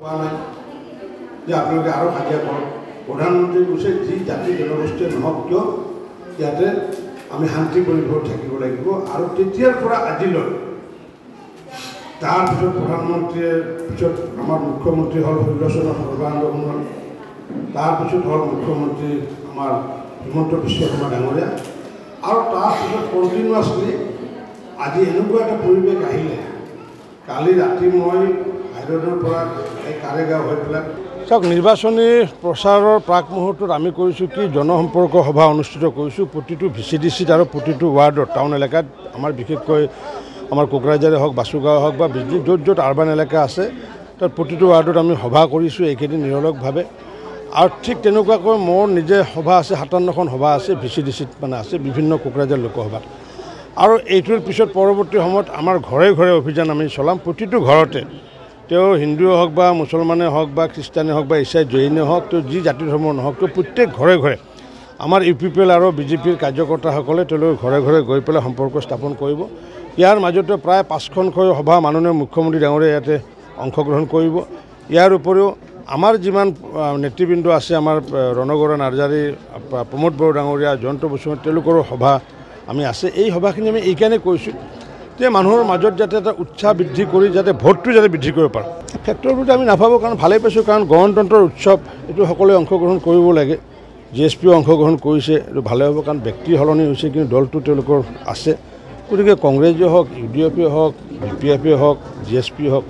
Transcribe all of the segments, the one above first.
যে আপোনালোকে আৰু হাজিৰা কৰক প্ৰধানমন্ত্ৰী কৈছে যি জাতি জনগোষ্ঠীয়ে নহওক কিয় ইয়াতে আমি শান্তি পৰিৱেশত থাকিব লাগিব আৰু তেতিয়াৰ পৰা আজিলৈ তাৰপিছত প্ৰধানমন্ত্ৰীয়ে পিছত আমাৰ মুখ্যমন্ত্ৰী হ'ল সূৰ্যচন্দ্ৰ সৰ্বানন্দ সোণোৱাল তাৰপিছত হ'ল মুখ্যমন্ত্ৰী আমাৰ হিমন্ত বিশ্ব শৰ্মা ডাঙৰীয়া আৰু তাৰপিছত কণ্টিনিউৱাছলি আজি এনেকুৱা এটা পৰিৱেশ আহিলে কালি ৰাতি মই হাইদৰাবাদৰ পৰা এই কাৰেগাঁও হৈ পেলাই চাওক নিৰ্বাচনী প্ৰচাৰৰ প্ৰাক মুহূৰ্তত আমি কৰিছোঁ কি জনসম্পৰ্ক সভা অনুষ্ঠিত কৰিছোঁ প্ৰতিটো VCDCত আৰু প্ৰতিটো ৱাৰ্ডত টাউন এলেকাত আমাৰ বিশেষকৈ আমাৰ কোকৰাঝাৰে হওক বাসুগাঁও হওক বা য'ত য'ত আৰ্বান এলেকা আছে তাত প্ৰতিটো ৱাৰ্ডত আমি সভা কৰিছোঁ এইকেইদিন নিৰলসভাৱে আৰু ঠিক তেনেকুৱাকৈ মোৰ নিজে সভা আছে 57খন সভা আছে VCDCত মানে আছে বিভিন্ন কোকৰাঝাৰ লোকসভাত আৰু এইটোৰ পিছত পৰৱৰ্তী সময়ত আমাৰ ঘৰে ঘৰে অভিযান আমি চলাম প্ৰতিটো ঘৰতে তেওঁ হিন্দুৱে হওক বা মুছলমানে হওক বা খ্ৰীষ্টানে হওক বা ইছাই জৈনে হওক তেওঁ যি জাতি ধৰ্মৰ নহওক তেওঁ প্ৰত্যেক ঘৰে ঘৰে আমাৰ UPPL আৰু BJPৰ কাৰ্যকৰ্তাসকলে তেওঁলোকে ঘৰে ঘৰে গৈ পেলাই সম্পৰ্ক স্থাপন কৰিব ইয়াৰ মাজতে প্ৰায় 5খনকৈ সভা মাননীয় মুখ্যমন্ত্ৰী ডাঙৰীয়াই ইয়াতে অংশগ্ৰহণ কৰিব ইয়াৰ উপৰিও আমাৰ যিমান নেতৃবৃন্দ আছে আমাৰ ৰণগৌৰা নাৰ্জাৰী প্ৰমোদ বড়ো ডাঙৰীয়া জয়ন্ত বসুমতাৰী তেওঁলোকৰো সভা আমি আছে এই সভাখিনি আমি এইকাৰণে কৈছোঁ যে মানুহৰ মাজত যাতে এটা উৎসাহ বৃদ্ধি কৰি যাতে ভোটটো যাতে বৃদ্ধি কৰিব পাৰে ফেক্টৰটো আমি নাভাবোঁ কাৰণ ভালেই পাইছোঁ কাৰণ গণতন্ত্ৰৰ উৎসৱ এইটো সকলোৱে অংশগ্ৰহণ কৰিব লাগে GSPও অংশগ্ৰহণ কৰিছে এইটো ভালে হ'ব কাৰণ ব্যক্তি সলনি হৈছে কিন্তু দলটো তেওঁলোকৰ আছে গতিকে কংগ্ৰেছেই হওক UDFই হওক BPFই হওক GSP হওক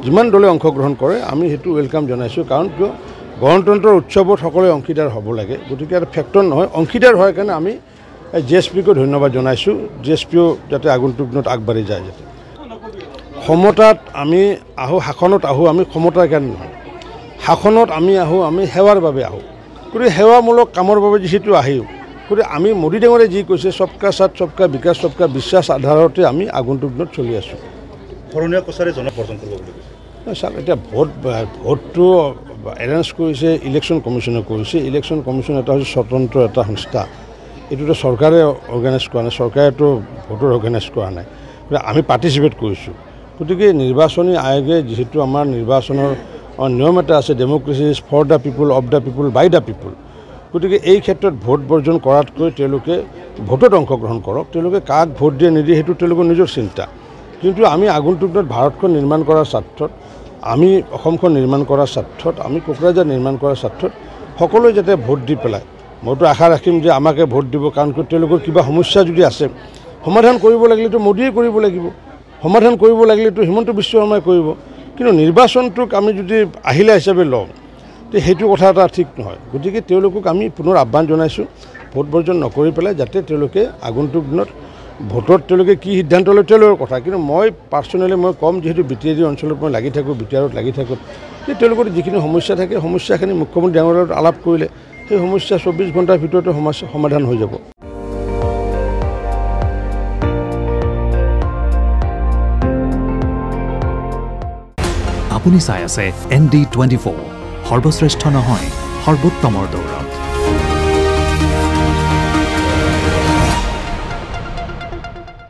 যিমান দলে অংশগ্ৰহণ কৰে আমি সেইটো ৱেলকাম জনাইছোঁ কাৰণ কিয় গণতন্ত্ৰৰ উৎসৱত সকলোৱে অংশীদাৰ হ'ব লাগে গতিকে এটা ফেক্টৰ নহয় অংশীদাৰ হোৱাৰ কাৰণে আমি GSPকো ধন্যবাদ জনাইছোঁ GSPও যাতে আগন্তুক দিনত আগবাঢ়ি যায় যাতে ক্ষমতাত আমি আহোঁ শাসনত আহোঁ আমি ক্ষমতাৰ কাৰণে নহয় শাসনত আমি আহোঁ আমি সেৱাৰ বাবে আহোঁ গতিকে সেৱামূলক কামৰ বাবে যিহেতু আহিও গতিকে আমি মোদী ডাঙৰে যি কৈছে সবকা সাথ সবকা বিকাশ সবকা বিশ্বাস আধাৰতে আমি আগন্তুক দিনত চলি আছোঁ শৰণীয়া কছাৰী জনপ্ৰজন কৰিব বুলি কৈছে চাওক এতিয়া ভোটটো এৰেঞ্জ কৰিছে ইলেকশ্যন কমিশ্যনে কৰিছে ইলেকশ্যন কমিশ্যন এটা হৈছে স্বতন্ত্ৰ এটা সংস্থা এইটোতো চৰকাৰে অৰ্গেনাইজ কৰা নাই চৰকাৰেতো ভোটৰ অৰ্গেনাইজ কৰা নাই গতিকে আমি পাৰ্টিচিপেট কৰিছোঁ গতিকে নিৰ্বাচনী আয়োগে যিহেতু আমাৰ নিৰ্বাচনৰ নিয়ম এটা আছে democracy is for the people of the people by the people গতিকে এই ক্ষেত্ৰত ভোট বৰ্জন কৰাতকৈ তেওঁলোকে ভোটত অংশগ্ৰহণ কৰক তেওঁলোকে কাক ভোট দিয়ে নিদিয়ে সেইটো তেওঁলোকৰ নিজৰ চিন্তা কিন্তু আমি আগন্তুক দিনত ভাৰতখন নিৰ্মাণ কৰাৰ স্বাৰ্থত আমি অসমখন নিৰ্মাণ কৰাৰ স্বাৰ্থত আমি কোকৰাঝাৰ নিৰ্মাণ কৰাৰ স্বাৰ্থত সকলোৱে যাতে ভোট দি পেলাই মইতো আশা ৰাখিম যে আমাকে ভোট দিব কাৰণ তেওঁলোকৰ কিবা সমস্যা যদি আছে সমাধান কৰিব লাগিলেতো মোদীয়ে কৰিব লাগিব সমাধান কৰিব লাগিলেতো হিমন্ত বিশ্ব শৰ্মাই কৰিব কিন্তু নিৰ্বাচনটোক আমি যদি আহিলা হিচাপে লওঁ তে সেইটো কথা এটা ঠিক নহয় গতিকে তেওঁলোকক আমি পুনৰ আহ্বান জনাইছোঁ ভোট বৰ্জন নকৰি পেলাই যাতে তেওঁলোকে আগন্তুক দিনত ভোটত তেওঁলোকে কি সিদ্ধান্ত লয় তেওঁলোকৰ কথা কিন্তু মই পাৰ্চনেলি মই ক'ম যিহেতু BTAD অঞ্চলত মই লাগি থাকোঁ BTRত লাগি থাকোঁ যে তেওঁলোকৰ যিখিনি সমস্যা থাকে সমস্যাখিনি মুখ্যমন্ত্ৰী ডাঙৰীয়াৰ লগত আলাপ কৰিলে সেই সমস্যা 24 ঘণ্টাৰ ভিতৰতে সমাধান হৈ যাব আপুনি চাই আছে ND24 সৰ্বশ্ৰেষ্ঠ নহয় সৰ্বোত্তমৰ দৌৰ